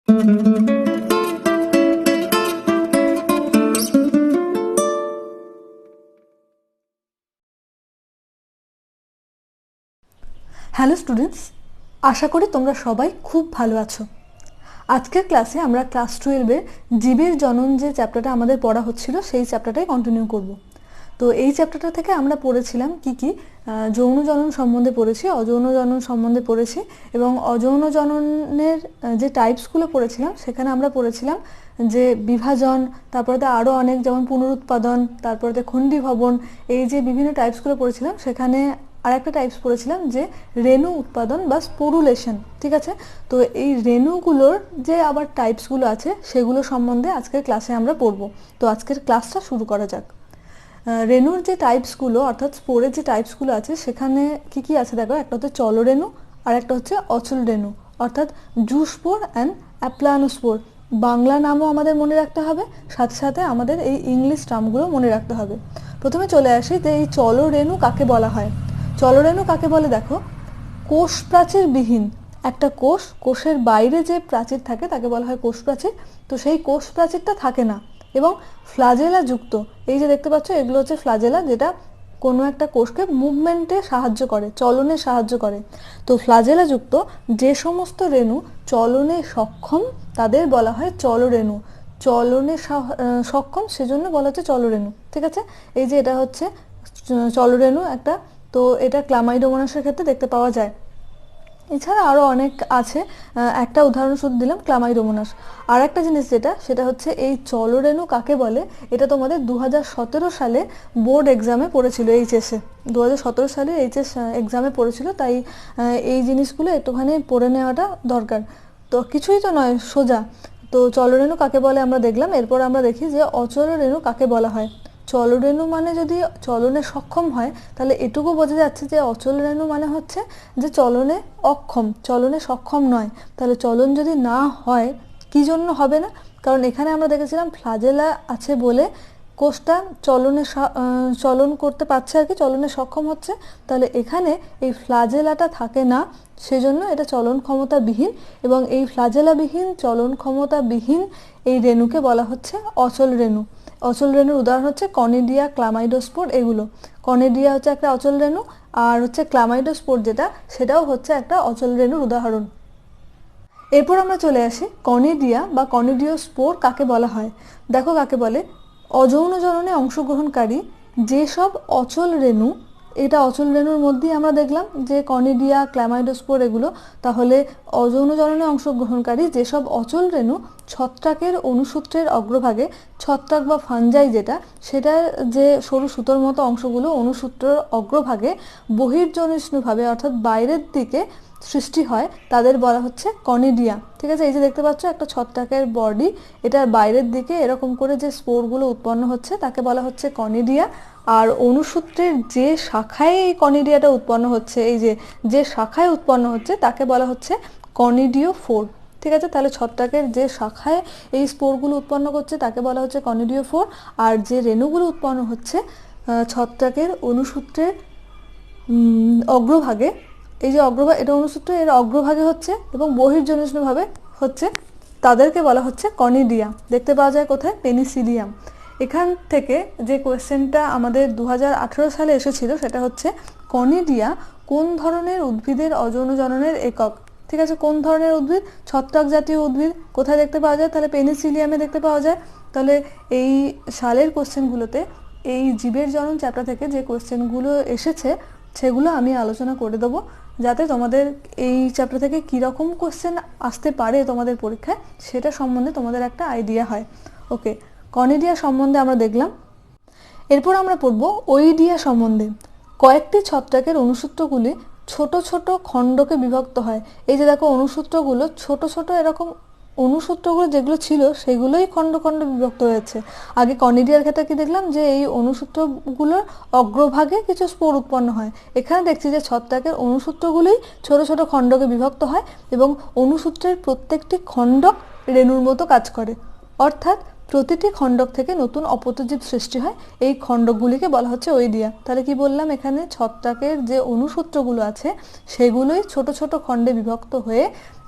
Hello students, আশা করি তোমরা সবাই খুব ভালো আছো। আজকের ক্লাসে আমরা ক্লাস 12-এর জীবের জনন যে চ্যাপ্টারটা আমাদের পড়া হচ্ছিল সেই চ্যাপ্টারটাই কন্টিনিউ করব। তো এই চ্যাপ্টারটা থেকে আমরা পড়েছিলাম কি যৌন জনন সম্বন্ধে পড়েছি, অযৌন জনন সম্বন্ধে পড়েছি এবং অযৌন জননের যে টাইপসগুলো পড়েছিলাম সেখানে আমরা পড়েছিলাম যে বিভাজন, তারপরে আরও অনেক, যেমন পুনরুৎপাদন, তারপরে খণ্ডীভবন, এই যে বিভিন্ন টাইপসগুলো পড়েছিলাম সেখানে আরেকটা টাইপস পড়েছিলাম যে রেণু উৎপাদন বা স্পোরুলেশন। ঠিক আছে, তো এই রেণুগুলোর যে আবার টাইপসগুলো আছে সেগুলো সম্বন্ধে আজকের ক্লাসে আমরা পড়ব। তো আজকের ক্লাসটা শুরু করা যাক। রেণুর যে টাইপসগুলো অর্থাৎ স্পোরের যে টাইপসগুলো আছে সেখানে কি আছে দেখো। একটা হচ্ছে চলরেণু আর একটা হচ্ছে অচল রেণু অর্থাৎ জুস্পোর অ্যান্ড অ্যাপ্লানোস্পোর। বাংলা নামও আমাদের মনে রাখতে হবে, সাথে সাথে আমাদের এই ইংলিশ টার্মগুলো মনে রাখতে হবে। প্রথমে চলে আসি যে এই চলরেণু কাকে বলা হয়। চলরেণু কাকে বলে দেখো, কোষ প্রাচীর বিহীন একটা কোষের বাইরে যে প্রাচীর থাকে তাকে বলা হয় কোষ প্রাচীর। তো সেই কোষ প্রাচীরটা থাকে না এবং ফ্লাজেলা যুক্ত, এই যে দেখতে পাচ্ছ এগুলো হচ্ছে ফ্লাজেলা, যেটা কোনো একটা কোষকে মুভমেন্টে সাহায্য করে, চলনে সাহায্য করে। তো ফ্লাজেলা যুক্ত যে সমস্ত রেণু চলনে সক্ষম তাদের বলা হয় চলরেণু। চলনে সক্ষম সেজন্য বলা হচ্ছে চলরেণু। ঠিক আছে, এই যে এটা হচ্ছে চলরেণু একটা, তো এটা ক্লামাইডোমোনাসের ক্ষেত্রে দেখতে পাওয়া যায়। এছাড়া আরও অনেক আছে, একটা উদাহরণ শুধু দিলাম, ক্লামাইডোমোনাস। আর একটা জিনিস সেটা হচ্ছে এই চলরেণু কাকে বলে, এটা তোমাদের 2017 সালে বোর্ড এক্সামে পড়েছিল, এইচএসে 2017 সালে এইচএস এক্সামে পড়েছিল। তাই এই জিনিসগুলো একটুখানি পড়ে নেওয়াটা দরকার। তো কিছুই তো নয়, সোজা। তো চলরেণু কাকে বলে আমরা দেখলাম, এরপর আমরা দেখি যে অচল রেণু কাকে বলা হয়। চলরেণু মানে যদি চলনে সক্ষম হয় তাহলে এটুকু বোঝা যাচ্ছে যে অচল রেণু মানে হচ্ছে যে চলনে অক্ষম, চলনে সক্ষম নয়। তাহলে চলন যদি না হয়, কি জন্য হবে না? কারণ এখানে আমরা দেখেছিলাম ফ্লাজেলা আছে বলে কোষটা চলন করতে পারছে আর কি, চলনে সক্ষম হচ্ছে। তাহলে এখানে এই ফ্লাজেলাটা থাকে না, সেজন্য এটা চলন ক্ষমতাবিহীন, এবং এই ফ্লাজেলাবিহীন চলন ক্ষমতাবিহীন এই রেণুকে বলা হচ্ছে অচল রেণু। অচল রেণুর উদাহরণ হচ্ছে কনিডিয়া, ক্লামাইডোস্পোর, এগুলো। কনিডিয়া হচ্ছে একটা অচল রেণু, আর হচ্ছে ক্লামাইডোস্পোর যেটা, সেটাও হচ্ছে একটা অচল রেণুর উদাহরণ। এরপর আমরা চলে আসি কনিডিয়া বা কনিডিওস্পোর কাকে বলা হয়। দেখো কাকে বলে, অযৌন জননে অংশগ্রহণকারী যেসব অচল রেণু, এটা অচল রেণুর মধ্যেই আমরা দেখলাম যে কনিডিয়া, ক্লামাইডোস্পোর এগুলো। তাহলে অযৌন জননে অংশগ্রহণকারী যেসব অচল রেণু ছত্রাকের অনুসূত্রের অগ্রভাগে, ছত্রাক বা ফাঞ্জাই যেটা, সেটার যে সরু সুতোর মতো অংশগুলো অনুসূত্রের অগ্রভাগে বহির্জনিষ্ণুভাবে অর্থাৎ বাইরের দিকে সৃষ্টি হয় তাদের বলা হচ্ছে কনিডিয়া। ঠিক আছে, এই যে দেখতে পাচ্ছ একটা ছত্রাকের বডি, এটার বাইরের দিকে এরকম করে যে স্পোরগুলো উৎপন্ন হচ্ছে তাকে বলা হচ্ছে কনিডিয়া। আর অনুসূত্রের যে শাখায় এই কনিডিয়াটা উৎপন্ন হচ্ছে, এই যে শাখায় উৎপন্ন হচ্ছে তাকে বলা হচ্ছে কনিডিওফোর। ঠিক আছে, তাহলে ছত্রাকের যে শাখায় এই স্পোরগুলো উৎপন্ন করছে তাকে বলা হচ্ছে কনিডিওফোর, আর যে রেণুগুলো উৎপন্ন হচ্ছে ছত্রাকের অনুসূত্রের অগ্রভাগে, এই যে অগ্রভাগ, এটা অনুসূত্র, এর অগ্রভাগে হচ্ছে এবং বহির্জনিষ্ণুভাবে হচ্ছে, তাদেরকে বলা হচ্ছে কনিডিয়া। দেখতে পাওয়া যায় কোথায়? পেনিসিলিয়াম। এখান থেকে যে কোয়েশ্চেনটা আমাদের 2018 সালে এসেছিল সেটা হচ্ছে কনিডিয়া কোন ধরনের উদ্ভিদের অযৌন জননের একক। ঠিক আছে, কোন ধরনের উদ্ভিদ? ছত্রাক জাতীয় উদ্ভিদ। কোথায় দেখতে পাওয়া যায়? তাহলে পেনিসিলিয়ামে দেখতে পাওয়া যায়। তাহলে এই সালের কোয়েশ্চেনগুলোতে এই জীবের জনন চ্যাপ্টার থেকে যে কোয়েশ্চেনগুলো এসেছে সেগুলো আমি আলোচনা করে দেবো, যাতে তোমাদের এই চ্যাপ্টার থেকে কীরকম কোয়েশ্চেন আসতে পারে তোমাদের পরীক্ষায় সেটা সম্বন্ধে তোমাদের একটা আইডিয়া হয়। ওকে, কনিডিয়া সম্বন্ধে আমরা দেখলাম। এরপর আমরা পড়বো ওইডিয়া সম্বন্ধে। কয়েকটি ছত্রাকের অনুসূত্রগুলি ছোট ছোট খণ্ডকে বিভক্ত হয়। এই যে দেখো অনুসূত্রগুলো ছোট ছোট, এরকম অনুসূত্রগুলো যেগুলো ছিল সেগুলোই খণ্ড খণ্ড বিভক্ত হয়েছে। আগে কনিডিয়ার ক্ষেত্রে কি দেখলাম যে এই অনুসূত্রগুলোর অগ্রভাগে কিছু স্পোর উৎপন্ন হয়। এখানে দেখছি যে ছত্রাকের অনুসূত্রগুলোই ছোট ছোট খণ্ডকে বিভক্ত হয় এবং অনুসূত্রের প্রত্যেকটি খণ্ড রেণুর মতো কাজ করে। অর্থাৎ প্রতিটি খণ্ডক থেকে নতুন অপত্যজীব সৃষ্টি হয়, এই খণ্ডকগুলিকে বলা হচ্ছে ওইডিয়া। তাহলে কি বললাম, এখানে ছত্রাকের যে অনুসূত্রগুলো আছে সেগুলোই ছোট ছোট খণ্ডে বিভক্ত হয়ে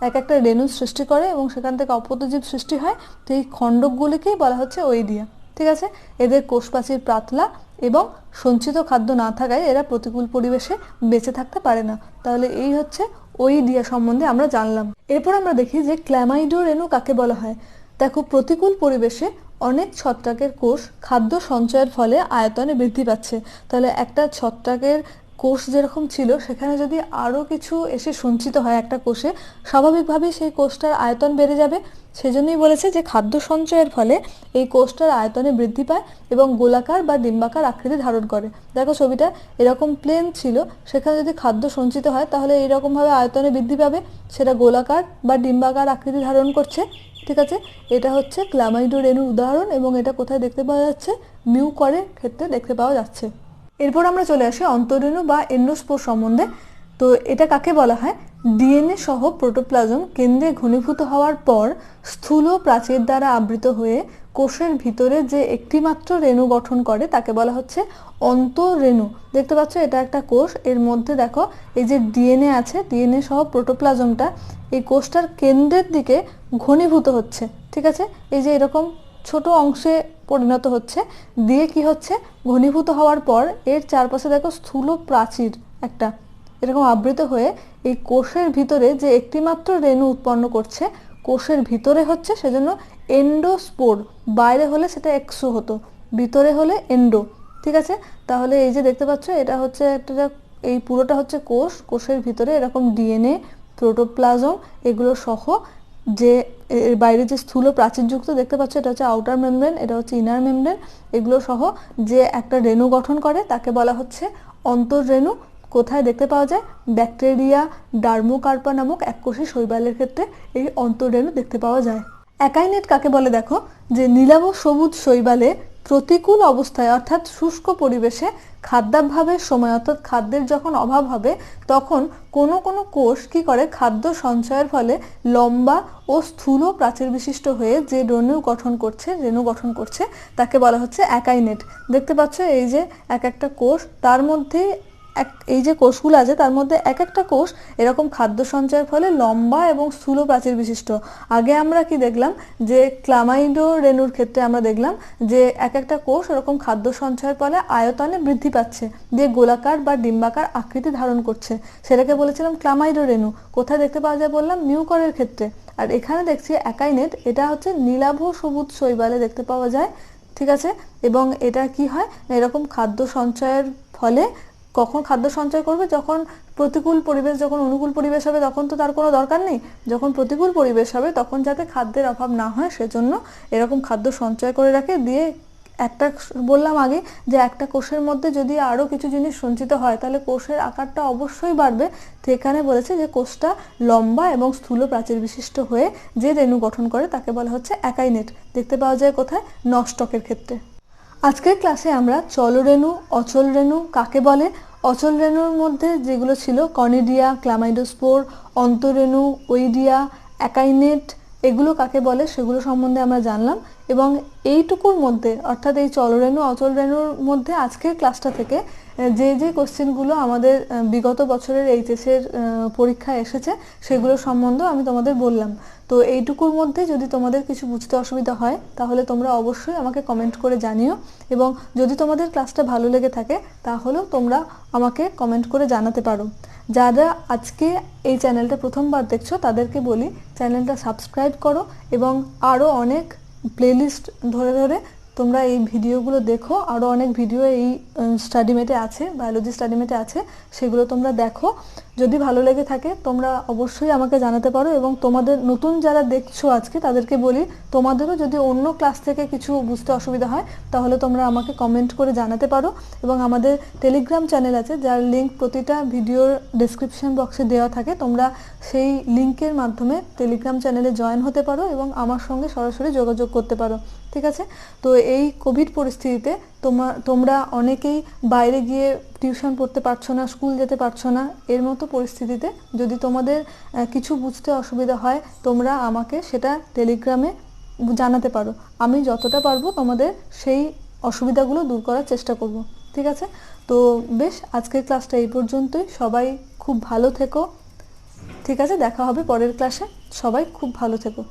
এক একটা রেণু সৃষ্টি করে এবং সেখান থেকে অপত্যজীব সৃষ্টি হয়। তো এই খণ্ডকগুলিকেই বলা হচ্ছে ওইডিয়া। ঠিক আছে, এদের কোষপ্রাচীর পাতলা এবং সঞ্চিত খাদ্য না থাকায় এরা প্রতিকূল পরিবেশে বেঁচে থাকতে পারে না। তাহলে এই হচ্ছে ওইডিয়া সম্বন্ধে আমরা জানলাম। এরপর আমরা দেখি যে ক্ল্যামাইডো রেণু কাকে বলা হয়। দেখো, প্রতিকূল পরিবেশে অনেক ছত্রাকের কোষ খাদ্য সঞ্চয়ের ফলে আয়তনে বৃদ্ধি পাচ্ছে। তাহলে একটা ছত্রাকের কোষ যেরকম ছিল সেখানে যদি আরও কিছু এসে সঞ্চিত হয় একটা কোষে, স্বাভাবিকভাবেই সেই কোষটার আয়তন বেড়ে যাবে। সেজন্যই বলেছে যে খাদ্য সঞ্চয়ের ফলে এই কোষটার আয়তনে বৃদ্ধি পায় এবং গোলাকার বা ডিম্বাকার আকৃতি ধারণ করে। দেখো ছবিটা এরকম প্লেন ছিল, সেখানে যদি খাদ্য সঞ্চিত হয় তাহলে এইরকমভাবে আয়তনে বৃদ্ধি পাবে, সেটা গোলাকার বা ডিম্বাকার আকৃতি ধারণ করছে। ঠিক আছে, এটা হচ্ছে ক্লামাইডো রেণুর উদাহরণ এবং এটা কোথায় দেখতে পাওয়া যাচ্ছে, মিউকরের ক্ষেত্রে দেখতে পাওয়া যাচ্ছে। এরপর আমরা চলে আসি অন্তঃরেণু বা এন্ডোস্পোর সম্বন্ধে। তো এটা কাকে বলা হয়, ডিএনএ সহ প্রোটোপ্লাজম কেন্দ্রে ঘনীভূত হওয়ার পর স্থূল প্রাচীর দ্বারা আবৃত হয়ে কোষের ভিতরে যে একটিমাত্র রেণু গঠন করে তাকে বলা হচ্ছে অন্তঃরেণু। দেখতে পাচ্ছ এটা একটা কোষ, এর মধ্যে দেখো এই যে ডিএনএ আছে, ডিএনএ সহ প্রোটোপ্লাজমটা এই কোষটার কেন্দ্রের দিকে ঘনীভূত হচ্ছে। ঠিক আছে, এই যে এরকম ছোট অংশে পরিণত হচ্ছে, দিয়ে কি হচ্ছে, ঘনীভূত হওয়ার পর এর চারপাশে দেখো স্থূল প্রাচীর একটা এরকম আবৃত হয়ে এই কোষের ভিতরে যে একটিমাত্র রেণু উৎপন্ন করছে, কোষের ভিতরে হচ্ছে, সেজন্য এন্ডোস্পোর। বাইরে হলে সেটা এক্সো হতো, ভিতরে হলে এন্ডো। ঠিক আছে, তাহলে এই যে দেখতে পাচ্ছ এটা হচ্ছে একটা, এই পুরোটা হচ্ছে কোষ, কোষের ভিতরে এরকম ডিএনএ প্রোটোপ্লাজম এগুলো সহ যে এর বাইরে যে স্থূল প্রাচীরযুক্ত দেখতে পাচ্ছ এটা হচ্ছে আউটার মেমব্রেন, এটা হচ্ছে ইনার মেমব্রেন, এগুলো সহ যে একটা রেণু গঠন করে তাকে বলা হচ্ছে অন্তঃরেণু। কোথায় দেখতে পাওয়া যায়, ব্যাকটেরিয়া ডার্মোকার্পা নামক এককোষী শৈবালের ক্ষেত্রে এই অন্তঃরেণু দেখতে পাওয়া যায়। একাইনেট কাকে বলে, দেখো যে নীলাভ সবুজ শৈবালে প্রতিকূল অবস্থায় অর্থাৎ শুষ্ক পরিবেশে খাদ্যাভাবের সময় অর্থাৎ খাদ্যের যখন অভাব হবে তখন কোনো কোনো কোষ কি করে, খাদ্য সঞ্চয়ের ফলে লম্বা ও স্থূল প্রাচীর বিশিষ্ট হয়ে যে রেণু গঠন করছে তাকে বলা হচ্ছে একাইনেট। দেখতে পাচ্ছ এই যে এক একটা কোষ, তার মধ্যে এই যে কোষগুলো আছে তার মধ্যে এক একটা কোষ এরকম খাদ্য সঞ্চয়ের ফলে লম্বা এবং স্থূল প্রাচীর বিশিষ্ট। আগে আমরা কি দেখলাম, যে ক্লামাইডো রেণুর ক্ষেত্রে আমরা দেখলাম যে এক একটা কোষ এরকম খাদ্য সঞ্চয়ের ফলে আয়তনে বৃদ্ধি পাচ্ছে, দিয়ে গোলাকার বা ডিম্বাকার আকৃতি ধারণ করছে, সেটাকে বলেছিলাম ক্লামাইডো রেণু। কোথায় দেখতে পাওয়া যায় বললাম, মিউকরের ক্ষেত্রে। আর এখানে দেখছি একাইনেট, এটা হচ্ছে নীলাভ সবুজ শৈবালে দেখতে পাওয়া যায়। ঠিক আছে, এবং এটা কি হয়, এরকম খাদ্য সঞ্চয়ের ফলে কখন খাদ্য সঞ্চয় করবে, যখন প্রতিকূল পরিবেশ, যখন অনুকূল পরিবেশ হবে তখন তো তার কোনো দরকার নেই, যখন প্রতিকূল পরিবেশ হবে তখন যাতে খাদ্যের অভাব না হয় সেজন্য এরকম খাদ্য সঞ্চয় করে রাখে। দিয়ে একটা বললাম আগে যে একটা কোষের মধ্যে যদি আরও কিছু জিনিস সঞ্চিত হয় তাহলে কোষের আকারটা অবশ্যই বাড়বে। তো এখানে বলেছে যে কোষটা লম্বা এবং স্থূল প্রাচীর বিশিষ্ট হয়ে যে রেণু গঠন করে তাকে বলা হচ্ছে একাইনেট। দেখতে পাওয়া যায় কোথায়, নষ্টকের ক্ষেত্রে। আজকের ক্লাসে আমরা চলরেণু, অচল রেণু কাকে বলে, অচল রেণুর মধ্যে যেগুলো ছিল কনিডিয়া, ক্লামাইডোস্পোর, অন্তঃরেণু, ওইডিয়া, একাইনেট, এগুলো কাকে বলে সেগুলো সম্বন্ধে আমরা জানলাম। এবং এইটুকুর মধ্যে অর্থাৎ এই চলরেণু অচল রেণুর মধ্যে আজকের ক্লাসটা থেকে যে যে কোশ্চেনগুলো আমাদের বিগত বছরের এইচএসের পরীক্ষায় এসেছে সেগুলো সম্বন্ধেও আমি তোমাদের বললাম। তো এইটুকুর মধ্যে যদি তোমাদের কিছু বুঝতে অসুবিধা হয় তাহলে তোমরা অবশ্যই আমাকে কমেন্ট করে জানিও, এবং যদি তোমাদের ক্লাসটা ভালো লেগে থাকে তাহলেও তোমরা আমাকে কমেন্ট করে জানাতে পারো। যারা আজকে এই চ্যানেলটা প্রথমবার দেখছো তাদেরকে বলি চ্যানেলটা সাবস্ক্রাইব করো এবং আরও অনেক প্লেলিস্ট ধরে ধরে তোমরা এই ভিডিওগুলো দেখো। আরও অনেক ভিডিও এই স্টাডিমেটে আছে, বায়োলজি স্টাডিমেটে আছে, সেগুলো তোমরা দেখো। যদি ভালো লেগে থাকে তোমরা অবশ্যই আমাকে জানাতে পারো, এবং তোমাদের নতুন যারা দেখছো আজকে তাদেরকে বলি তোমাদেরও যদি অন্য ক্লাস থেকে কিছু বুঝতে অসুবিধা হয় তাহলে তোমরা আমাকে কমেন্ট করে জানাতে পারো। এবং আমাদের টেলিগ্রাম চ্যানেল আছে যার লিঙ্ক প্রতিটা ভিডিওর ডেসক্রিপশন বক্সে দেওয়া থাকে, তোমরা সেই লিঙ্কের মাধ্যমে টেলিগ্রাম চ্যানেলে জয়েন হতে পারো এবং আমার সঙ্গে সরাসরি যোগাযোগ করতে পারো। ঠিক আছে, তো এই কোভিড পরিস্থিতিতে তোমরা অনেকেই বাইরে গিয়ে টিউশন পড়তে পারছো না, স্কুল যেতে পারছো না, এর মতো পরিস্থিতিতে যদি তোমাদের কিছু বুঝতে অসুবিধা হয় তোমরা আমাকে সেটা টেলিগ্রামে জানাতে পারো। আমি যতটা পারবো তোমাদের সেই অসুবিধাগুলো দূর করার চেষ্টা করব। ঠিক আছে? তো বেশ, আজকের ক্লাসটা এই পর্যন্তই। সবাই খুব ভালো থেকো। ঠিক আছে, দেখা হবে পরের ক্লাসে। সবাই খুব ভালো থেকো।